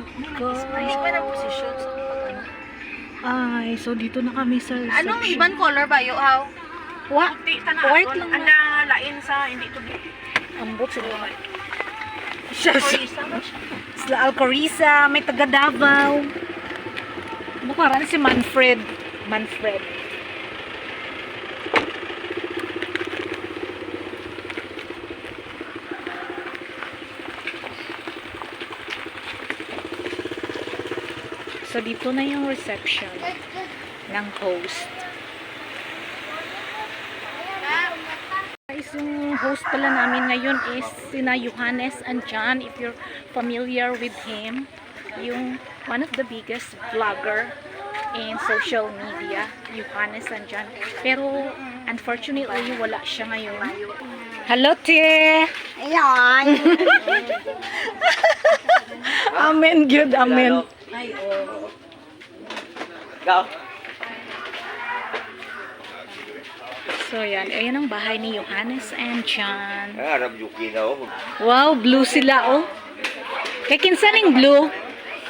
Hindi pa ng posisyon sa ano. Ay, so dito na kami sa reception. Anong ibang color ba yo how? White lang. Anda lain sa hindi to be. Ambot sila. Sila Alcorisa, may taga Davao. Mukaran si Manfred. So, dito na yung reception ng host. Guys, yung host pala namin ngayon is sina Johannes and John. If you're familiar with him, yung one of the biggest vlogger in social media, Johannes and John. Pero, unfortunately, wala siya ngayon. Hello, Te! Ayan. Amen, good, amen. Ay, oh. Go. So, yan. Ayan ang bahay ni Johannes and John. Arab Yuki na oh. Wow, blue sila, oh. Kay kinsaning blue?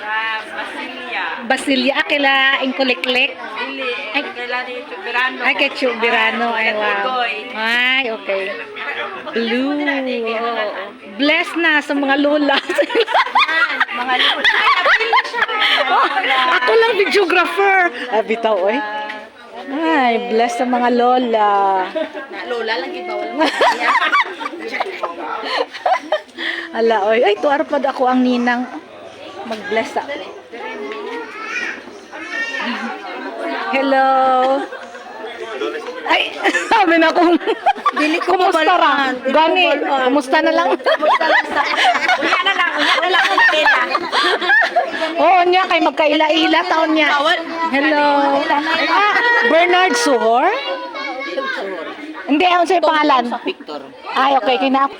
Sa Basilia. Basilia, akila ingkuliklik. Dili, Ay. kailan dito Verano. Ay, kay Chubirano. Ay, wow. Tugoy. Ay, okay. Blue. Oh. Blessed na sa mga lola. Mga lipot. Ay, apil na siya. Ako lang videographer. Ay, bitaw, oy. Ay, blessed sa mga lola. Na lola lang gibawal mo. Ala, oy. Ay, tuwar pa ako ang ninang. Mag-bless ako. Hello. Ay, sabi na kung kumusta ra? Gani, kumusta na lang? Unya na lang kung pila. Oo niya, kay magkaila-ila taon niya. Hello. Ah, Bernard Suhor? Hindi, ano sa'yo pangalan? Victor. Ay, okay, kina.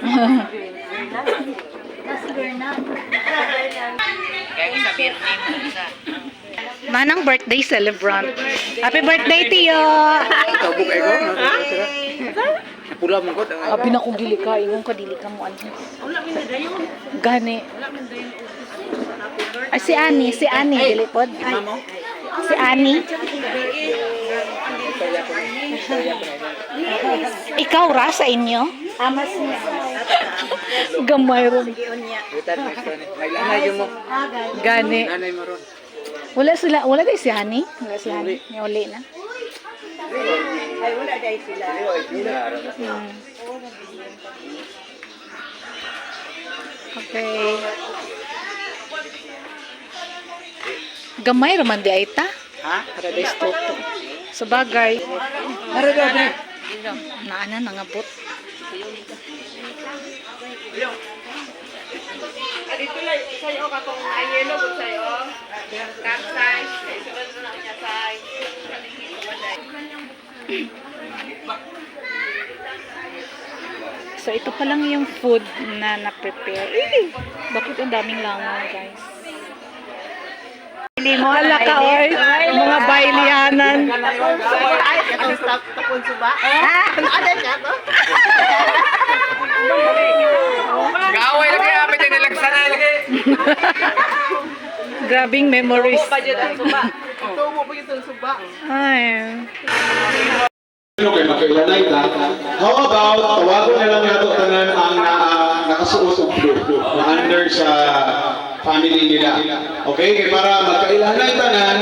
Kaya isa birthday mo isa. Manang birthday celebrant. Happy birthday, Tiyo! Kabuk ego. Pula mong kot. Abi na kong dili ka, ingon ka dili ka mo ano. Gani. Ay, si Ani, dili pod. Si Ani. Ikaw ra sa inyo? Amas niya. Gamay ron. May lanay mo. Gani. Nanay mo ron. Wala tayo si Hani? Wala si Hani. Uli na. Ay wala dai sila. Okay. Gamay raman di ay ta? Ha? Paradise Toto. Sa bagay. Ara daw ni. Naana nangabot. Dito lang sayo katong ayelo gud sayo. Cup size, isunod na niya size. So, ito pa lang yung food na na-prepare. Eh, bakit ang daming langaw, guys? Wala ka, oy. Mga bailihanan. Ay, katong stop tapon suba. Ano ada siya to? Gaway lagi amin din nilagsan na lagi. Grabing memories. Budget ang suba. Ito mo pa yung suba. Ay. Kay makailanay ta. How about tawagon na lang nato tanan ang nakasuot og blue na under sa family nila. Okay, kay para magkailanay tanan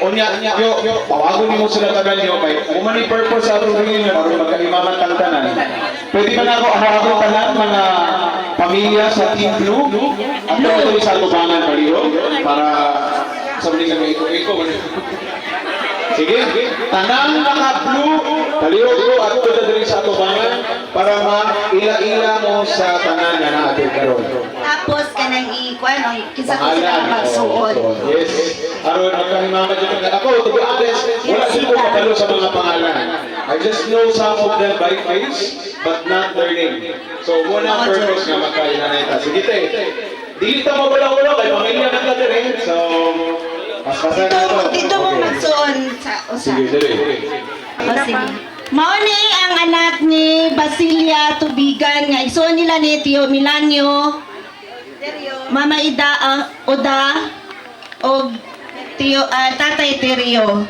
unya yo tawagon nimo sila tanan yo kay kung man purpose sa atong reunion para magkaimaman tang tanan. Pwede ba nako ahawag tanan mga pamilya sa Team Blue at ito sa tubangan palihog para sa mga iko. Sige, tanang naka-blue, palihog ko at tulad rin sa tubangan para maila-ila mo sa tanan na natin karon. Tapos kanang ikuan no kinsa ko sila magsuot. Yes. Aron magkahimaman dito ako, to be honest, wala sila ko kapalo sa mga pangalan. I just know some of them by face, but not their name. So, muna ang purpose nga magkailanay ta. Sige, te. Dili ta mawala-wala kay pamilya ng katirin. So, pasasan na ito. Dito mo magsuon sa usa. Sige, sige. Mao ni ang anak ni Basilia Tubigan nga isuon nila ni Tio Milanio. Mama Oda o Tatay Terio.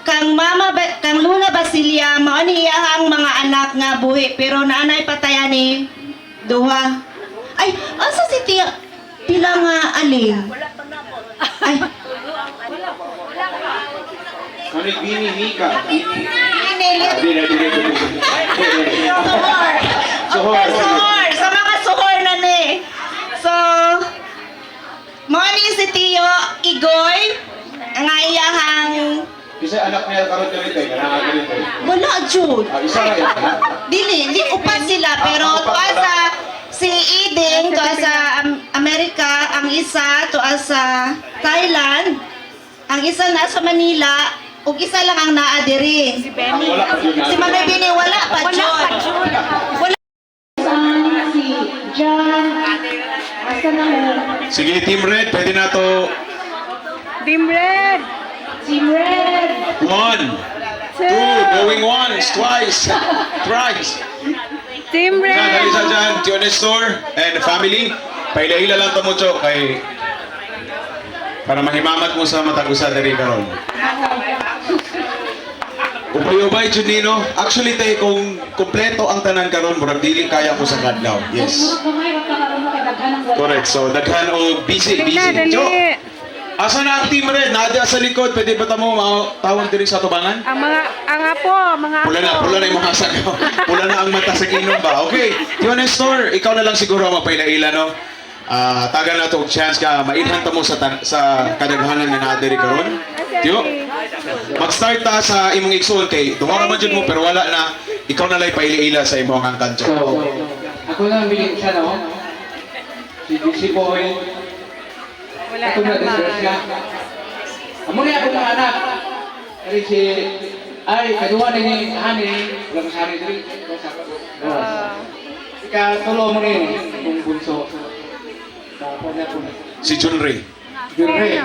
Kang Luna Basilia mao ni iyahang mga anak nga buhi pero naanay patayan ni duha. Ay, asa si Tia pila nga alin? Ay, Kami Bini Mika. Suhor. Suhor. Sa mga suhor na ni. So, mao ni si Tio Igoy nga iyahang Isa anak niya karon dito, kanang dito. wala jud. Isa ra yan. Dili upat sila pero tuwa sa si Iding tuwa sa Amerika, ang isa tuwa sa Thailand, ang isa na sa Manila, ug isa lang ang naa diri. Si Benny. Si Manoy Bini wala pa jud. Wala si John. Asa na mo? Sige, Team Red, pwede na to. Team Red! Team Red. 1, 2, going once, twice, thrice. Team Dyan, Red! halisa dyan, Tio Nestor and family. Paila-hila lang to mo, Chok, kay para mahimamat mo sa matagusa dari karon. Upayobay jud nino. Actually tay kung kompleto ang tanan karon murag dili kaya ko sa kadlaw. Yes. Correct. So daghan og busy. Dali. Chok. Asa na ang Team Red? Nadia sa likod. Pwede ba tamo tawag diri sa tubangan? Ang apo, mga Pula na yung mga sagaw. Pula na ang mata sa ginom ba? Okay, Tio Nestor, ikaw na lang siguro ang mapaila-ila, no? Tagal na to chance ka, mainhan ta mo sa kadaghanan nga naadiri karon. Tio, mag-start ta sa imong igsoon kay dumara man jud mo pero wala na. Ikaw na lang paila-ila sa imong ang kanto. So, ako lang bilhin siya, no? Si Boy. Wala Ako na naman. siya. Amo ni ako mga anak. Kaya si ay kaduwa ni Hani, wala ko sari diri. Ika tulo mo ni kung bunso. Tapos na po. Si John Ray. Jure.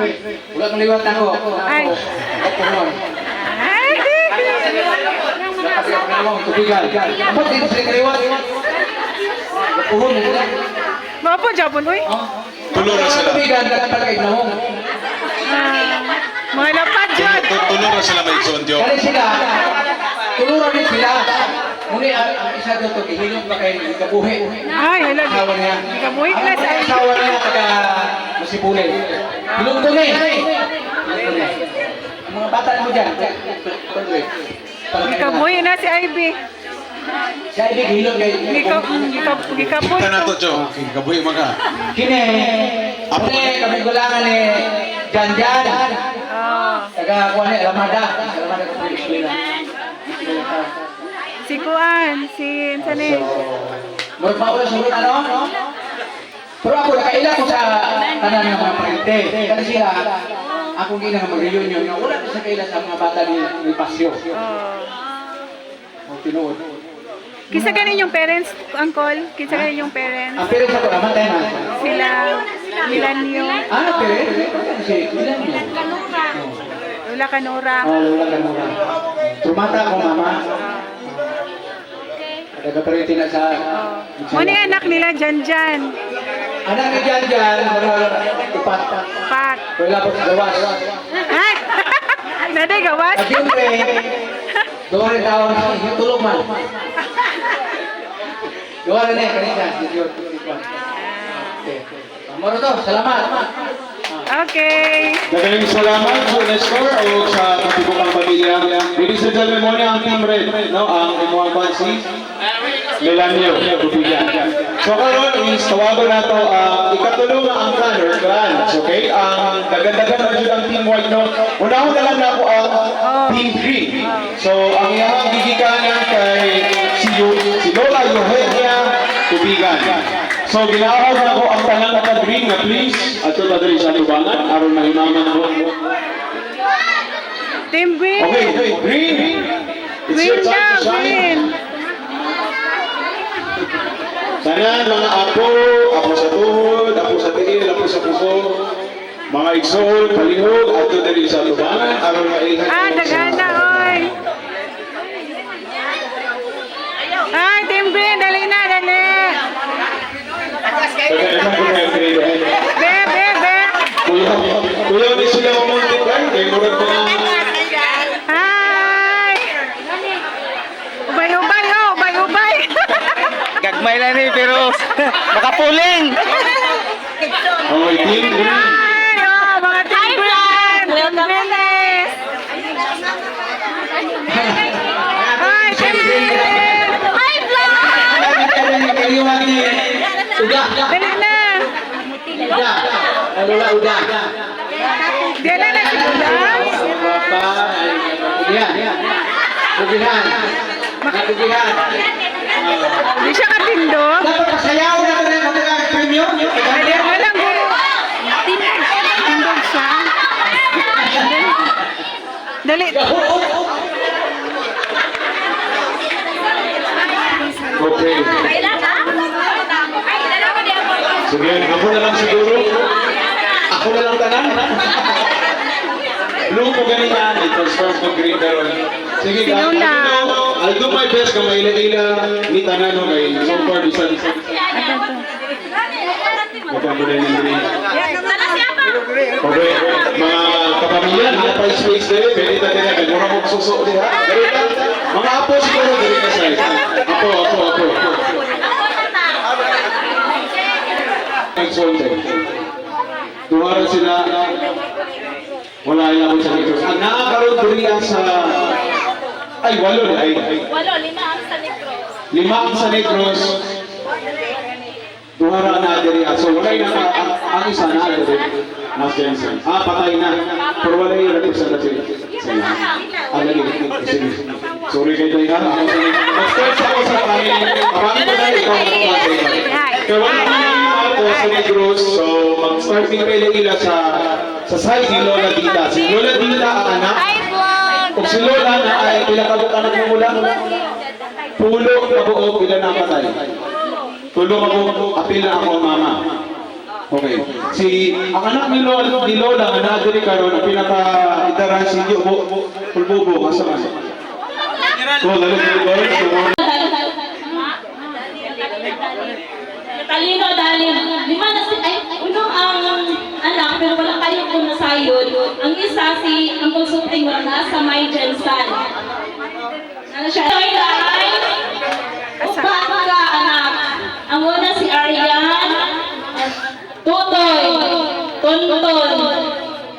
Wala kang liwat ako. Ay. Ako mo. Ay! Kasi ako tubigan. Ba't dito sila kaliwat? Puhon nila. Mga po, Japon, uy. Tulo na sila. Tubigan, kaya ignahong. Mga lapad dyan. Tulo na sila may igsoon, Tio. Kali sila, tuluran din sila. Muli, ang isa doon ito, kihilong pa kayo, kabuhi. Ay, halag. Asawa niya. Ikabuhi ka na sa Ang asawa niya, taga Masipulin. Hilong ko ni. Ang mga bata mo dyan. Ikabuhi na si Ivy. Siya ibig hilong kay... Gikapon Kita na to, to. Tio. Kabuhi maka. Kini, kami gulangan ni Jan. Taga kuha ni Alamada. Alamada ko po yung eskwela. Si Kuan, si Insane. Murag maula sa una, no? Pero ako, nakaila ko sa tanan ng mga parente. Kasi sila, akong ginang mag-reunion. Wala ko sa kaila sa mga bata ni Pasyo. O tinuod. Kisa ganin yung parents, Uncle? Kisa ganin yung parents? Ang pere sa ko, namatay na. Sila, Milanio, Pere? Si Milanio. Lula Canora. Lula Canora. Tumata ako, mama. Nagkapariti na sa... Muna yung anak nila, Jan. Anak ni Jan, upat. Pat. Wala po sa gawas. Ay! Naday gawas? At yung doon rin tawag yung tulog man. Gawa rin kanina. Moro to, salamat. Okay. Daghang salamat sa Nestor o sa katibukang pamilya. Ladies and gentlemen, mo ang Team Red, no? Ang imuang bansi. Melanio, tubigan. So karon is tawagon nato ang ikatulong nga ang grants, okay? Ang dagandagan na jud ang Team White, no? Unahon na lang nako ang Team Green. So ang iyang gigikanan kay si Lola Eugenia Tubigan. So ginaahog na ko ang tanan ka Green nga please ato ta diri sa tubangan aron mahimaman mo. Team Green. Okay, Green. It's your Green time na, to shine. Green. Tanan mga apo sa tuhod, apo sa tiil, apo sa puso, mga igsoon, palihog, ato diri sa tubangan, aron maihan. Dagana, oy. Ay, Team Green, dali na, dali. Daghan na po kayo, Kuya, may sila ang muntik ay. Kaya murag mga... Hi! Ubay-ubay, oh! Ubay-ubay! Gagmay lang ni pero makapuling. Okay, team green. Hi! Oh, mga tigran! Menes! Hi, Menes! Hi, vlog! Kaliwag ni Uda. Dali na! Uda. Alula Uda. Diyan na nagsimula. Papa. Yan. Kubihan. Kubihan. Hindi siya katindog. Dapat pasayaw na ito ng mga premium. Diyan mo lang guro. Tindog siya. Dali. Okay. Sige, ako na lang siguro. Ako na lang tanan. Blue ko ganyan. I-transfer ko green daron. Sige, Sinula. I'll do my best kung maila-ila ni tanan no kay so far bisan. Magkano na yung green. Okay, mga kapamilya, mga pa space din, pwede tayo na, mura mo suso din ha. Dali lang. Mga apo siguro, dali na sa'yo. Apo. Tuwaran sila, wala ilang ako sa Negros. Ang nakakaroon durian sa, ay walo na ay. Walo, 5 ang sa Negros. 5 ang sa Negros. Tuwara na diriya. So wala yung ang isa na diri. Na Jensen. Patay na. Pero wala yung ratip sa dati. Lagi. Sige. Sorry kayo tayo ha. Mag-start ako sa family. Kapangin ko na ikaw ang kapatid. Kaya wala naman ako sa Negros. So mag-start din kayo ila sa side ni Lola Dita. Si Lola Dita ang anak. Kung si Lola na ay pinakabuk anak mo mula. Pulo na buo pila na patay. Tulong ako, apil na ako mama. Okay. Ang anak ni Lola, ang nadiri karon ang pinaka-itaran si Pulbubo, asa man. So, lalo ko Talino dahil 5 na unong ang anak pero wala kayong kunasayod. Ang isa si ang consulting na sa may Jensen. Ano siya? Upat ka anak. Ang una si Arian, Tutoy, Tonton,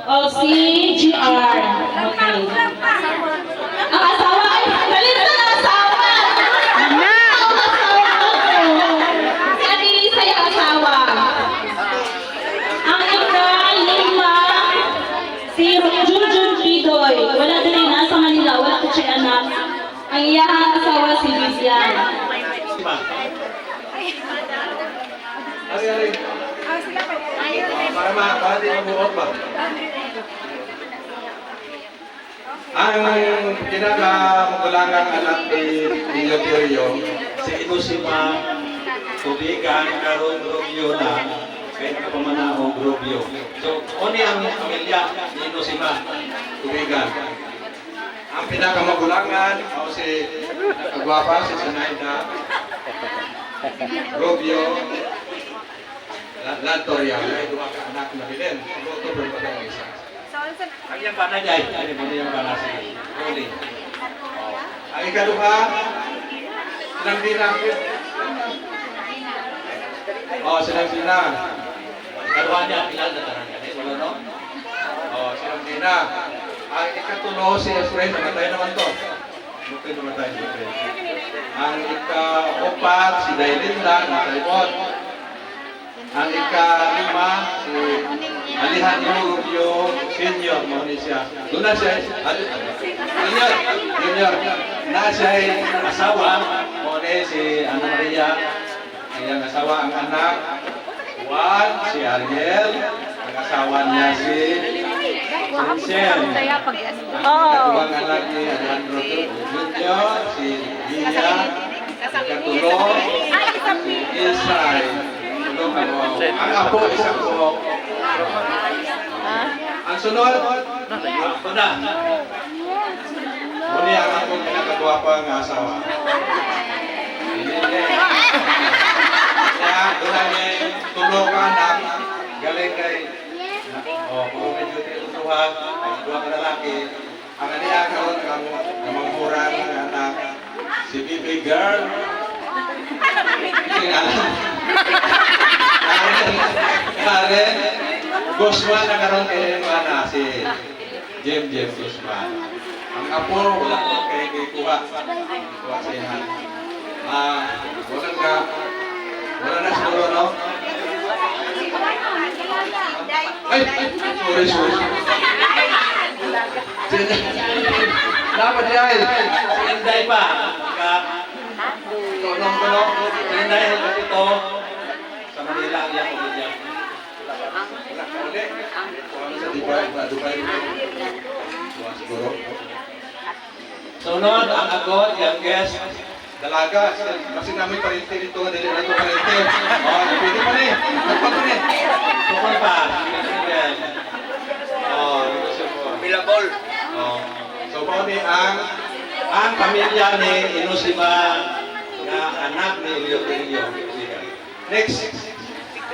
o si GR. Okay. Ang asawa ay talino na asawa. Si Adelisa yung asawa. Ang ika-5, si Junjun Pidoy. Wala din rin nasa Manila, wala ko siya anak. Ang iyahang asawa si Vivian. Para di mabuot ba? Ang pinaka-magulangang anak ni Yoterio, si Inosima, Tubigan, Karon, Rubio na, kahit kapamanahong Rubio. So, oni ang pamilya ni Inosima, Tubigan. Ang pinaka-magulangan, si Agwapa, si Sanaida, Rubio, Lantoria, ay dua ka anak na rin. Ito ba ba ang isa? Ang yung bana niya, ano mo yung bana si Rolly. Ang ikaduha, silang dinang. Silang dinang. Ikaduha niya, ilan na tarang yan. Wala no? Silang dinang. Ang ikatulo, si Efrain, namatay naman to. Buti namatay si Efrain. Ang ika-upat, si Dailinda, natalipot. Ang ika-5, si Alejandro Rubio Senior, mo ni siya. Doon na siya, Junior, na siya ay asawa, mo ni si Ana Maria, ang asawa ang anak, Juan, si Ariel, ang asawa niya si Vincent, ang anak ni Alejandro Junior, si Gia, Katulong, si Israel. Ang apo isang buhok. Ang sunod, ako na. Muni ang akong pinakagwapa ng asawa. Kaya doon niya tulong ka anak. Galing kay duha, ang duha ka lalaki. Ang aniya karon ang mangurang nga anak si Bibi Girl. Karen Guzman na karon kay mga anak si Jem Guzman. Ang apo wala ko kay kuha siya. Wala na siguro, no? Ay, sorry. Dapat yan. Inday pa. Tulong ko, no? Inday mo kasi ito. Sa Manila, ang yan ko niya. Wala ka ulit. Sa Dubai. Buwan siguro. Sunod, ang agot, yung guest. Dalaga, kasi namin parente dito nga dili nato parente. Pwede pa ni. Nagpag pa ni. Tukol pa. Dito siya po. Bilabol. So mo ni ang pamilya ni Inosima nga anak ni Eleuterio. Next.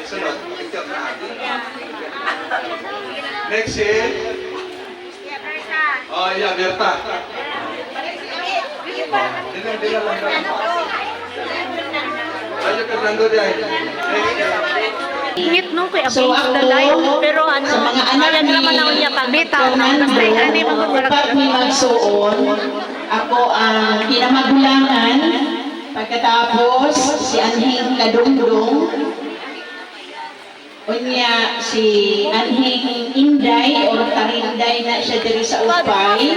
Sunod. Picture na atin. Next si iya Berta. Ayo Fernando dai. Ingit nung kay So, Abis ako, the live, pero ano, sa mga anak ayan ni naman ako niya pagmitaw na Fernando, basta ano yung upat ni magsuon, ako ang kinamagulangan, pagkatapos si Anhing Kadungdong, unya si Anhing Inday or Tarinday na siya diri sa Upay,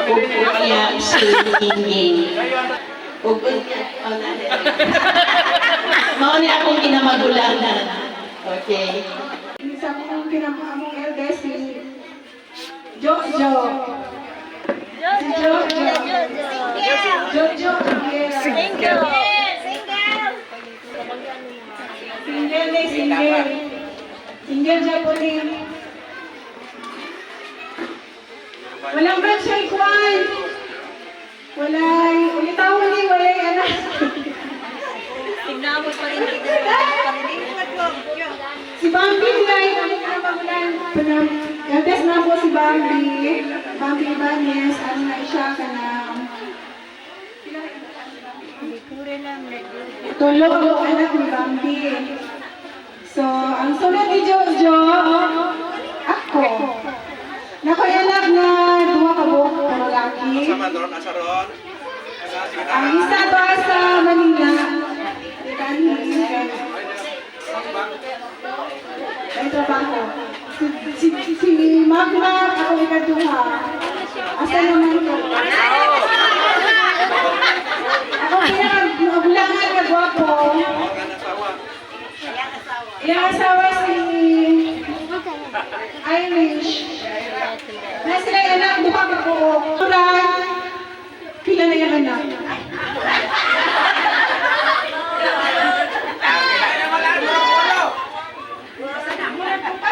ug unya si Inging. Ug mao ni akong kinamagulangan. Okay. Isa kong pinamamong eldest si Jojo. Si Jojo. Jojo Cabrera. Single. Single Japonin. Walang branch ay kwan. Walay, ulitawan ni walay anak. Tingnan mo pa rin Si Bambi guys, eldest na po si Bambi. Bambi Ibanez, ano na siya ka na. Tulo ang anak ni Bambi. So, ang sunod ni Jojo, ako. Nakoy anak na duwa ka buhok na lalaki. Ang isa to sa Manila. Ay trabaho. Si Magna, ako ikaduha. Asa naman ko? Ako pinakagulangan na gwapo. Iyang asawa si Irish. Na sila yung anak, buka ka po. Pila na yung anak.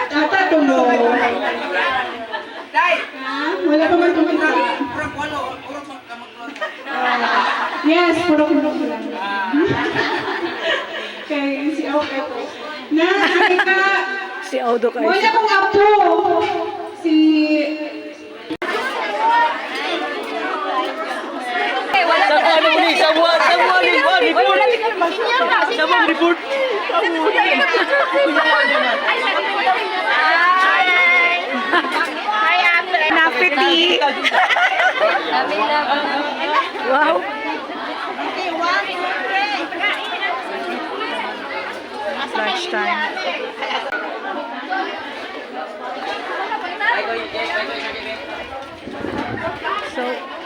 Tata tulo. Wala pa man tumita. Yes, puro-puro lang. Kaya si Oke po. Na, nakita. si Odo kayo. Wala kong apo. Si... Napiti. Wow. Lunchtime. So,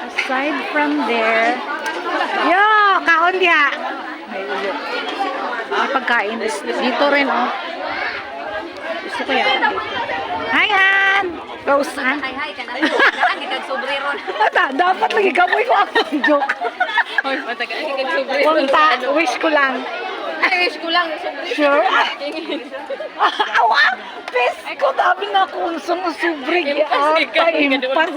aside from there, yo, kaon dia. May pagkain. Dito rin, oh. Gusto ko yan. Hi, Han! Rose, Han? Hi, ka na rin. Hindi kag-sobre ron. Dapat lagi gamoy ko ako ng joke. Hoy, matagal hindi kag-sobre ron. Punta, wish ko lang. Ay, wish ko lang. Sobre. Sure? Awa! Pes ko, dami na akong sobre. Impas.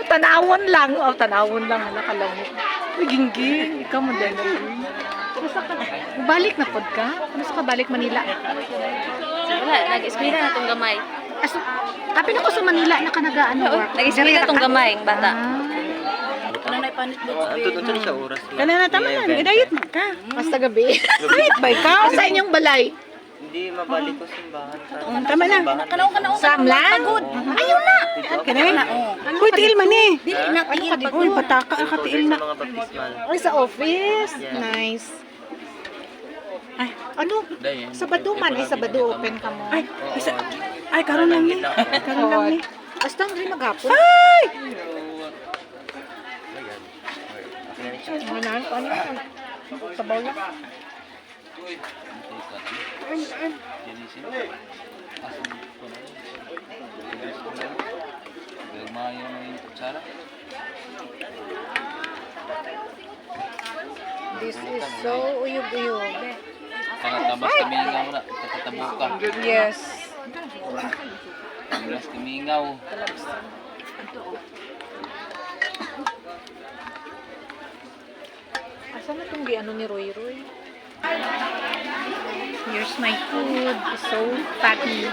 Tanawon lang. Oh, tanawon lang. Nakalamot. Gingging. Ikaw mo din. Balik na pod ka? Ano sa ka balik Manila? Wala, nag-eskwela na itong gamay. Aso, tapi na ko sa Manila na kanagaan work. Nag-iskwela tong gamay, ang bata. Tutun sa oras. Kanana tama na, gidayot mo ka. Basta gabi. Ayot ba ikaw? Sa inyong balay? Hindi mabalik ko simbahan. Tama na. Samlan? Ayaw na. Kanina? Kuy, tiil man eh. Uy, pataka, nakatiil na. Mga baptismal. Ay, sa office? Nice. Ay, ano? Sabado man. Ay, Sabado open ka mo. Ay, karon lang eh. Karon lang eh. Basta ang rin maghapon. Ay! Ano? Sabaw na. This is so uyog-uyog. Pagkatabas kamingaw na. Pagkatabuka. Yes. Tabas kamingaw. Asan na itong ano ni Roy Roy? Here's my food. It's so fatty.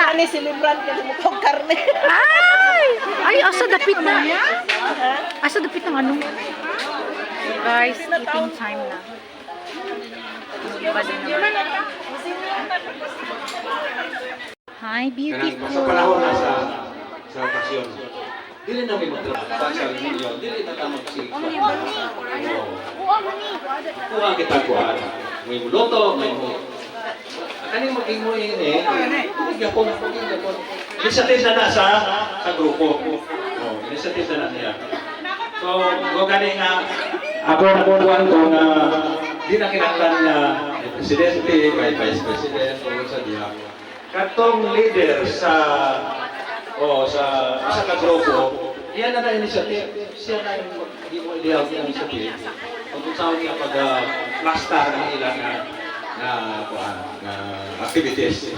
Ano silibran ka mo kong karne? Ay, asa dapit na. Asa dapit ng ano? Guys, eating time na. Iba din naman. Hi, Kanang beautiful. sa panahon na sa okasyon. Dili na may magtrabaho sa ninyo. Dili na ta magsigpa. Kuha kita kuhaan. May luto, may mo. Kani maging mo ini. Gapon. Isatis na sa grupo. Oh, isatis na niya. So, go gani nga ako na kuan ko na di na kinahanglan na presidente, vice president o sa diha. Katong leader sa sa grupo, iyan na initiative. Siya na yung mag-ideal ng initiative. Kung saan niya pag-plaster ng ilang na activities.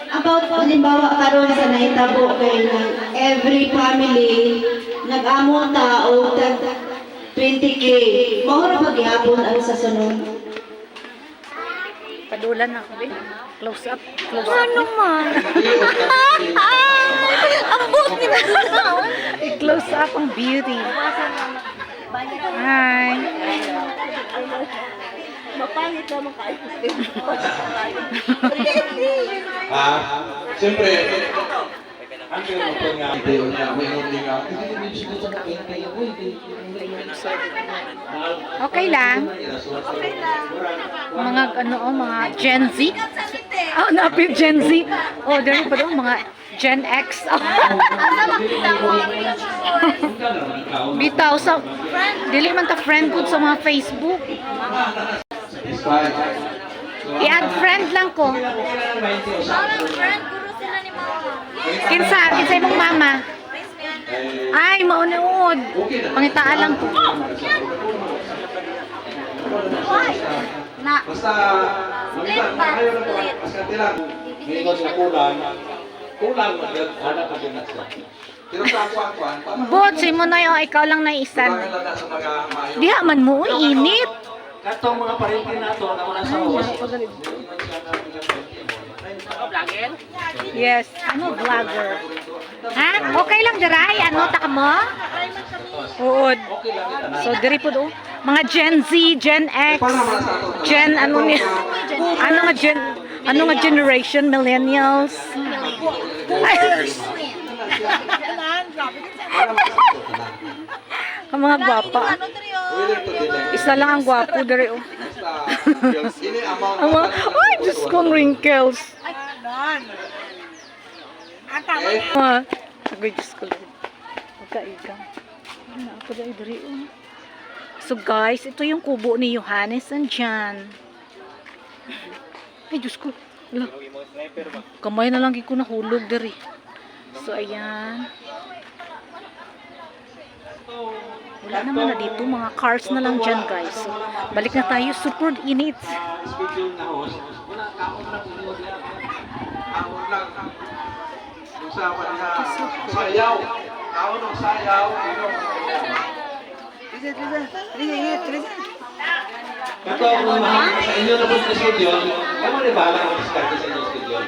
About halimbawa karon sa nahitabo kay ng every family nag-amo ta og 20K. Mao ra paghapon ang sa sunod. Padulan ako, be. Close up. Close up. Ano man? Ang buhok ni I-close up ang beauty. Hi. Mapangit na makaipin. Siyempre, ang pinapon nga video niya, may hindi nga, Okay lang. Mga mga Gen Z. Oh, napil Gen Z. Oh, there pa daw mga Gen X. Bitaw sa dili man ta friend good sa mga Facebook. I-add friend lang ko. Kinsa imong mama? Ay, maunood. Pangitaan lang ko. Na. Basta, mamita, kayo na po, basta lang, may ingon na kulang, maghanap na din siya. Pero sa akuan, Bot, mo na yung ikaw lang na isan. Diha man mo, init. katong mga parente na ito, na wala sa uwas. Yes, ano vlogger. Ha? Okay lang diray, ano taka mo? Uod. So diri po do. Mga Gen Z, Gen X, Gen ano ni ano nga generation millennials. Ang mga gwapa. Isa lang ang gwapo diri oh. Ang mga, ay, Diyos kong wrinkles. Agoy, Diyos ko lang. Magkaigang. Ano ako dahil diri oh. So guys, ito yung kubo ni Johannes and Jan. Ay, Diyos ko. Wala. Kamay na lang ko nahulog diri. So, ayan. Wala naman na dito. Mga cars na lang dyan, guys. So, balik na tayo. Super init. usapan niya. Sayaw. Tao ng sayaw. Ito ang mahal sa inyo na po sa schedule. Kaya mo rin bahala kung diskarte sa inyo schedule.